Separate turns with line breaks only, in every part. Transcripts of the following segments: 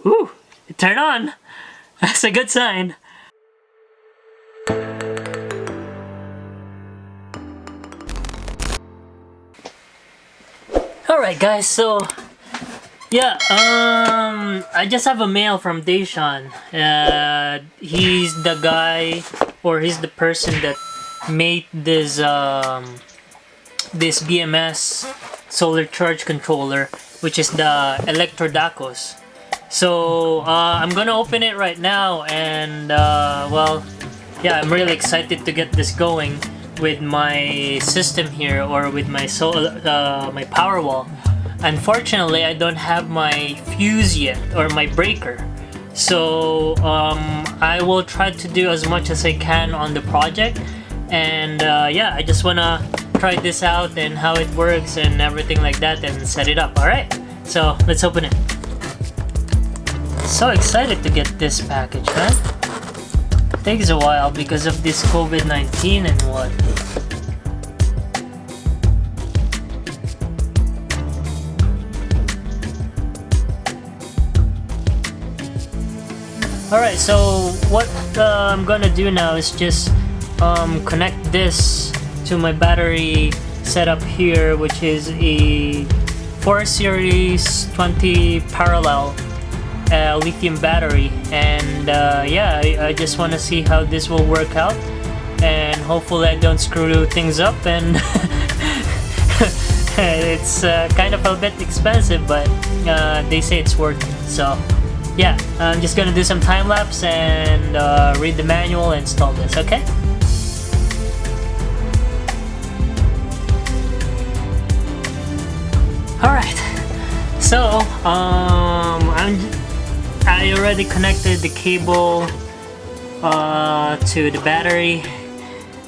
Whew, it turned on. That's a good sign. Alright guys, so yeah, I just have a mail from Deshaun. He's the guy, or he's the person that made this this BMS solar charge controller, which is the Electrodacus. So I'm gonna open it right now, and well, yeah, I'm really excited to get this going with my system here, or with my my Powerwall. Unfortunately, I don't have my fuse yet, or my breaker. So I will try to do as much as I can on the project, and yeah, I just wanna try this out and how it works and everything like that, and set it up. Alright, so let's open it. So excited to get this package, man. Takes a while because of this COVID-19 and what. Alright, so what I'm gonna do now is just connect this to my battery setup here, which is a 4 series 20 parallel lithium battery, and yeah, I just want to see how this will work out, and hopefully I don't screw things up, and it's kind of a bit expensive, but they say it's worth it. So yeah, I'm just gonna do some time lapse and read the manual and install this, okay? Alright, so I already connected the cable to the battery,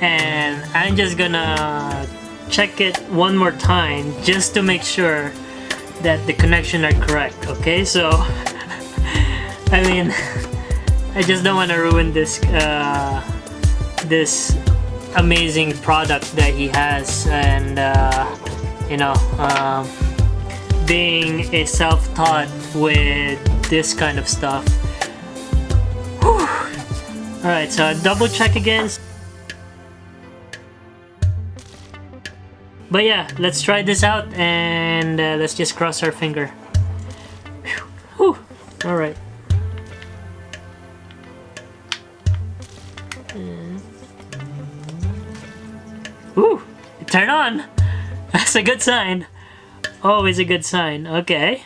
and I'm just gonna check it one more time just to make sure that the connection are correct, okay? So I mean, I just don't want to ruin this this amazing product that he has, and you know, being a self-taught with this kind of stuff. Alright, so I double check again. But yeah, let's try this out, and let's just cross our finger. Alright. Ooh, it turned on. That's a good sign. Always a good sign. Okay.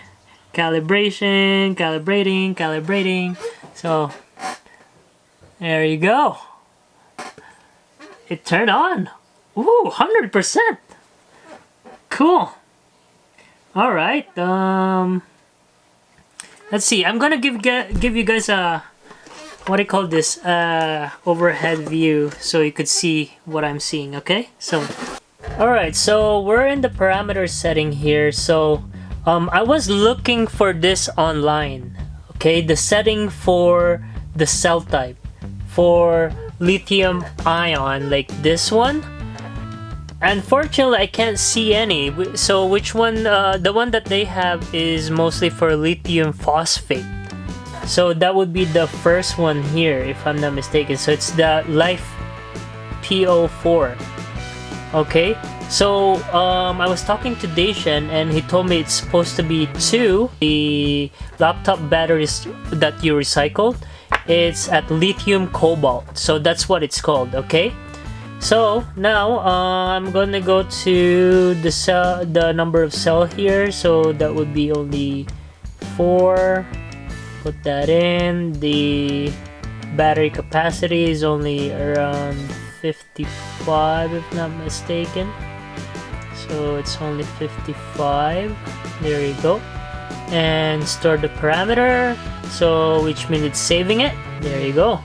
Calibration, calibrating. So, there you go. It turned on. Ooh, 100%. Cool. Alright, let's see. I'm gonna give you guys a, what do you call this, overhead view, so you could see what I'm seeing, okay? So, alright, so we're in the parameter setting here. So I was looking for this online, okay? The setting for the cell type for lithium ion, like this one. Unfortunately, I can't see any. So which one, the one that they have is mostly for lithium phosphate. So that would be the first one here, if I'm not mistaken. So it's the Life PO4. Okay, so I was talking to Deshaun, and he told me it's supposed to be 2. The laptop batteries that you recycled, it's at lithium cobalt. So that's what it's called, okay? So now I'm gonna go to the cell, the number of cell here. So that would be only 4. Put that in. The battery capacity is only around 55, if not mistaken. So it's only 55. There you go. And store the parameter, so which means it's saving it. There you go.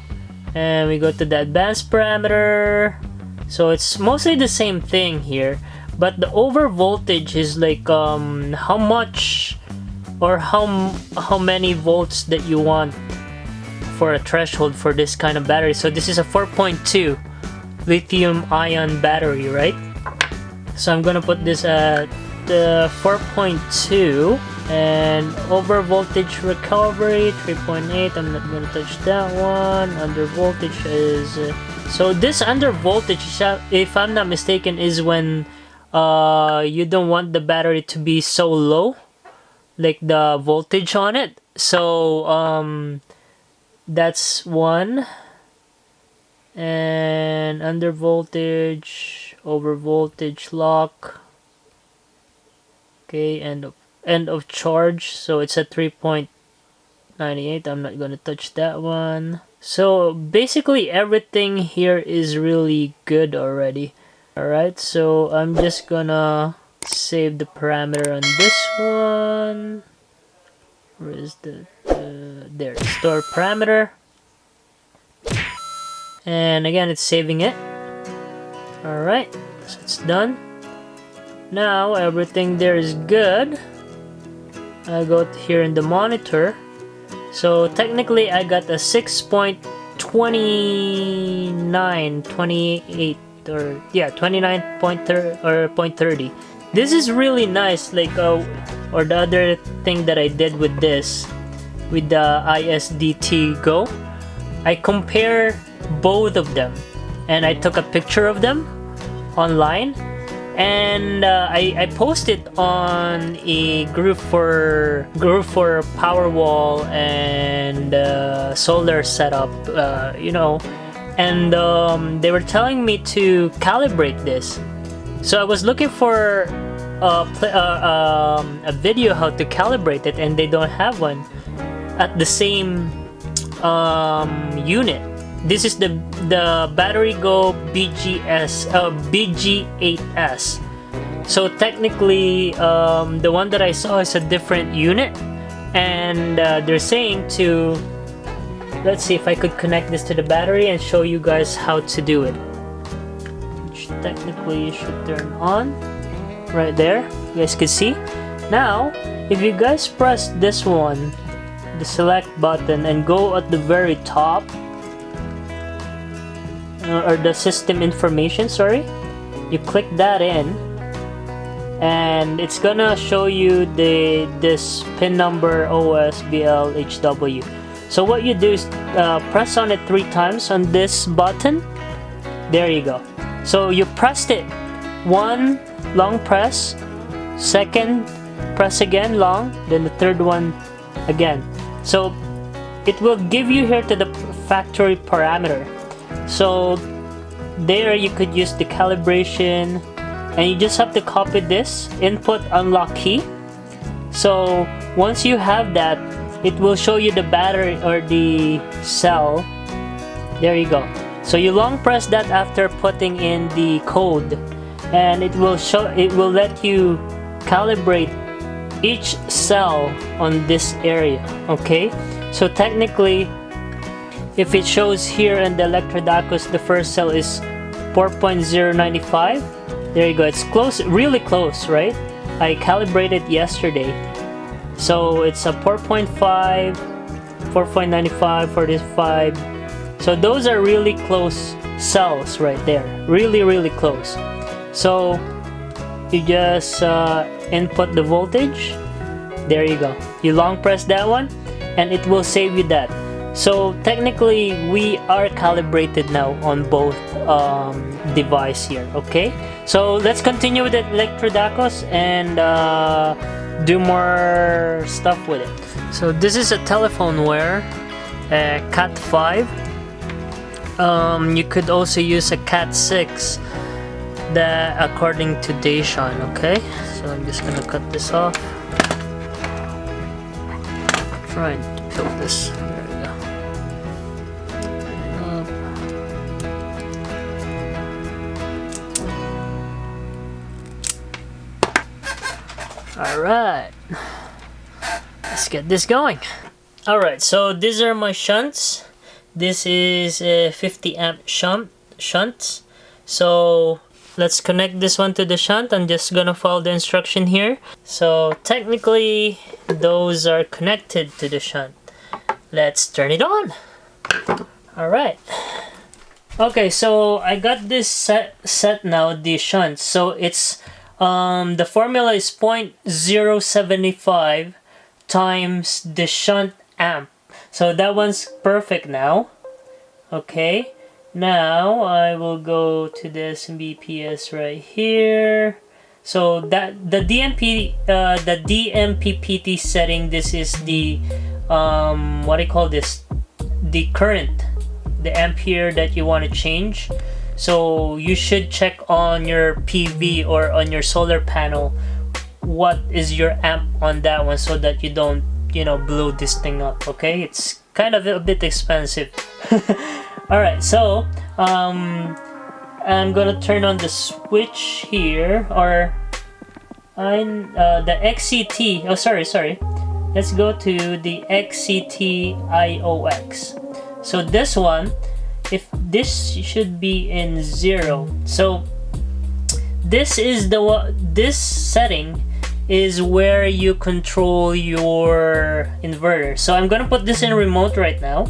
And we go to the advanced parameter. So it's mostly the same thing here, but the over voltage is like how much, or how many volts that you want for a threshold for this kind of battery. So this is a 4.2 lithium ion battery, right? So I'm gonna put this at the 4.2 And over voltage recovery 3.8. I'm not gonna touch that one. Under voltage is so this under voltage, if I'm not mistaken, is when you don't want the battery to be so low, like the voltage on it. So that's one. And under voltage, over voltage lock. Okay, end of charge, so it's at 3.98. I'm not gonna touch that one. So basically everything here is really good already. Alright, so I'm just gonna save the parameter on this one. Where is the there, store parameter. And again, it's saving it. Alright, so it's done. Now everything there is good. I go here in the monitor. So technically I got a 6.2928 or yeah, 29.30. This is really nice, like or the other thing that I did with this, with the iSDT-Go, I compare both of them and I took a picture of them online, and I posted on a group for Powerwall and solar setup, you know, and they were telling me to calibrate this. So I was looking for a video how to calibrate it, and they don't have one at the same unit. This is the BatteryGO BG8s. So technically, the one that I saw is a different unit, and they're saying to, let's see if I could connect this to the battery and show you guys how to do it. Which technically should turn on right there. You guys can see. Now, if you guys press this one, the select button, and go at the very top, or the system information, sorry, you click that in, and it's gonna show you this pin number OSBLHW. So what you do is press on it 3 times on this button. There you go. So you pressed it, 1 long press, 2nd press again long, then the 3rd one again. So it will give you here to the factory parameter. So there you could use the calibration, and you just have to copy this input unlock key. So once you have that, it will show you the battery or the cell. There you go. So you long press that after putting in the code, and it will let you calibrate each cell on this area. Okay, so technically, if it shows here in the Electrodacus, the first cell is 4.095. There you go. It's close, really close, right? I calibrated yesterday. So it's a 4.5, 4.95, 45. So those are really close cells right there. Really, really close. So you just input the voltage. There you go. You long press that one, and it will save you that. So technically we are calibrated now on both device here. Okay, so let's continue with the Electrodacus and do more stuff with it. So this is a telephone wire, Cat 5. You could also use a Cat 6, that according to Daishan. Okay, so I'm just gonna cut this off. Trying to fill this. Alright, let's get this going. Alright, so these are my shunts. This is a 50 amp shunt. So let's connect this one to the shunt. I'm just gonna follow the instruction here. So technically those are connected to the shunt. Let's turn it on. Alright. Okay, so I got this set now, the shunt. So it's the formula is 0.075 times the shunt amp. So that one's perfect now. Okay, now I will go to this BPS right here. So that the DMPPT setting, this is the what do you call this? The current, the ampere that you want to change. So you should check on your PV or on your solar panel what is your amp on that one, so that you don't, you know, blow this thing up. Okay, it's kind of a bit expensive. All right, so I'm gonna turn on the switch here, or the XCT. Oh, sorry. Let's go to the XCT-IOX. So this one, if this should be in 0. So this is this setting is where you control your inverter. So I'm gonna put this in remote right now.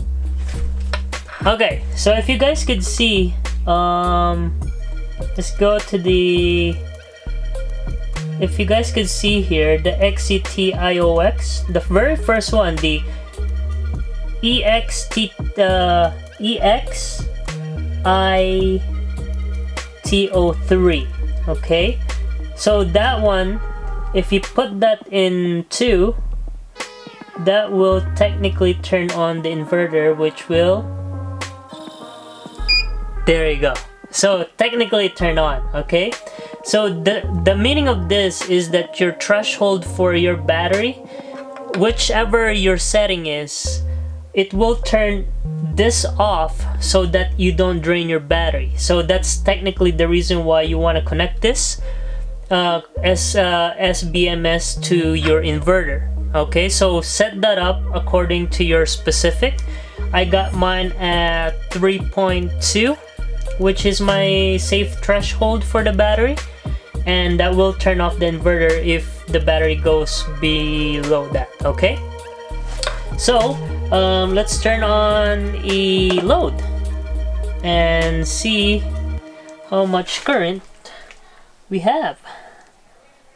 Okay, so if you guys could see, let's go to the, if you guys could see here, the XCT-IOX, the very first one, the EXITO3. Okay, so that one, if you put that in 2, that will technically turn on the inverter, which will, there you go. So technically turn on. Okay, so the meaning of this is that your threshold for your battery, whichever your setting is, it will turn this off so that you don't drain your battery. So that's technically the reason why you want to connect this SBMS to your inverter. Okay, so set that up according to your specific. I got mine at 3.2, which is my safe threshold for the battery, and that will turn off the inverter if the battery goes below that. Okay, so let's turn on a load and see how much current we have.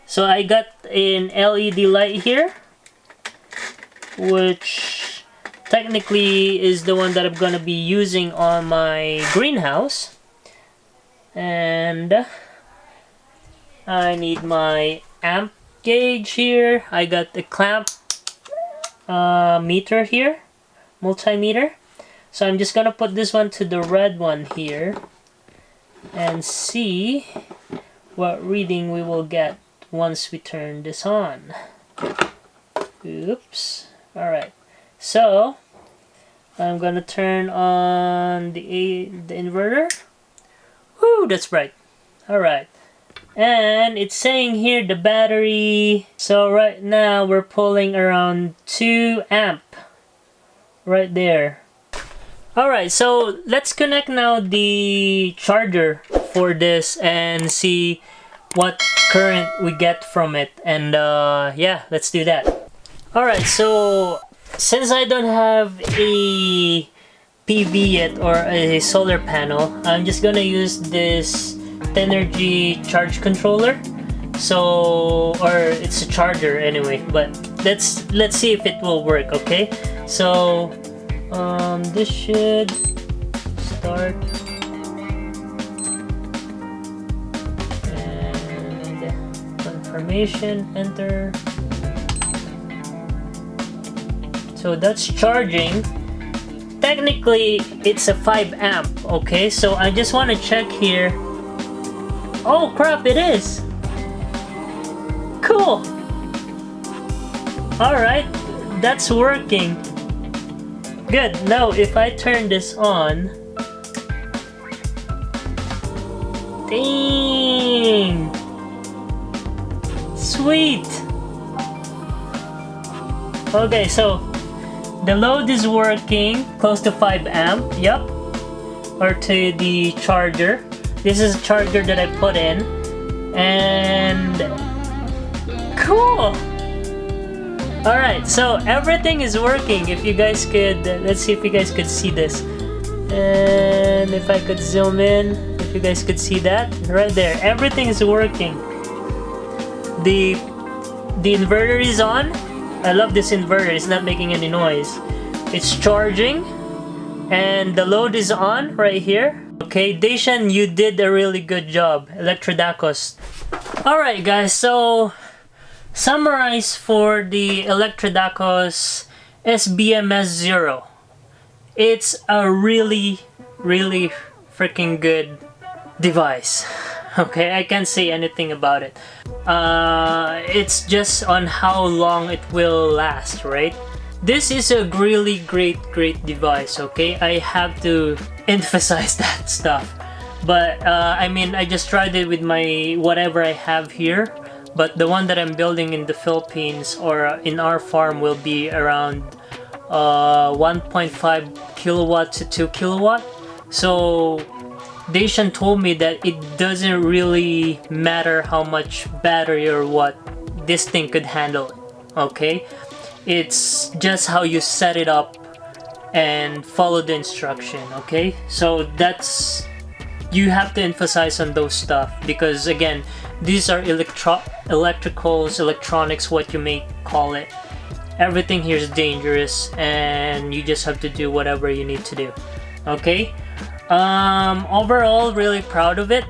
So I got an LED light here, which technically is the one that I'm gonna be using on my greenhouse. And I need my amp gauge here. I got the clamp meter here, multimeter. So I'm just gonna put this one to the red one here and see what reading we will get once we turn this on. Oops. Alright, so I'm gonna turn on the inverter. Woo, that's bright. Alright, and it's saying here the battery, so right now we're pulling around 2 amp right there. Alright, so let's connect now the charger for this and see what current we get from it, and yeah, let's do that. Alright, so since I don't have a PV yet or a solar panel, I'm just gonna use this Renogy charge controller. So, or it's a charger anyway, but let's see if it will work. Okay, so this should start, and confirmation, enter. So that's charging. Technically it's a 5 amp. Okay, so I just want to check here. Oh crap, it is. Cool. Alright, that's working. Good. Now if I turn this on, dang, sweet. Okay, so the load is working close to 5 amp, yep, or to the charger. This is a charger that I put in, and cool. Alright, so everything is working. If you guys could, let's see if you guys could see this. And if I could zoom in, if you guys could see that, right there, everything is working. the inverter is on. I love this inverter, it's not making any noise. It's charging and the load is on right here. Okay, Daishan, you did a really good job. Electrodacus. Alright guys, so summarize for the Electrodacus SBMS0. It's a really freaking good device. Okay, I can't say anything about it. It's just on how long it will last, right? This is a really great device, okay? I have to emphasize that stuff. But I mean, I just tried it with my whatever I have here. But the one that I'm building in the Philippines or in our farm will be around 1.5 kilowatt to 2 kilowatt. So Daishan told me that it doesn't really matter how much battery or what, this thing could handle it, okay? It's just how you set it up and follow the instruction, okay? So that's, you have to emphasize on those stuff because again, these are electricals, electronics, what you may call it. Everything here is dangerous and you just have to do whatever you need to do, okay? Overall, really proud of it.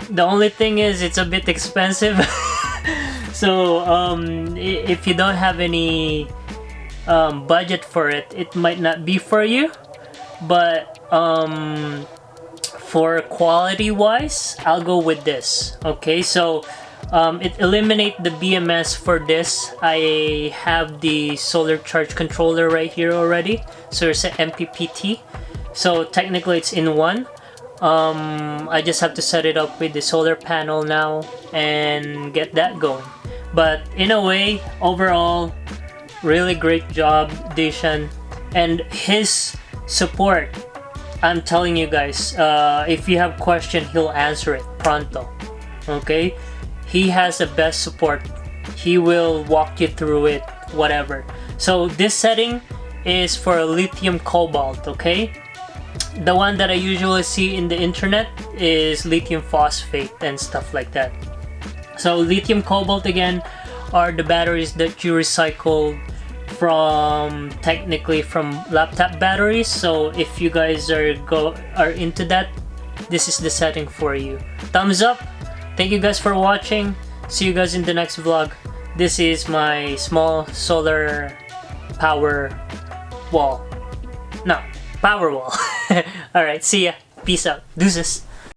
The only thing is it's a bit expensive. So if you don't have any budget for it, it might not be for you. But for quality wise, I'll go with this. Okay, so it eliminates the BMS for this. I have the solar charge controller right here already. So it's an MPPT. So technically it's in one. I just have to set it up with the solar panel now and get that going. But in a way, overall, really great job, Daishan. And his support, I'm telling you guys, if you have question, he'll answer it pronto. Okay? He has the best support. He will walk you through it, whatever. So this setting is for lithium cobalt, okay? The one that I usually see in the internet is lithium phosphate and stuff like that. So lithium cobalt again are the batteries that you recycle from, technically from laptop batteries. So if you guys are into that, this is the setting for you. Thumbs up. Thank you guys for watching. See you guys in the next vlog. This is my small solar power wall. No, Powerwall. Alright, see ya. Peace out. Deuces.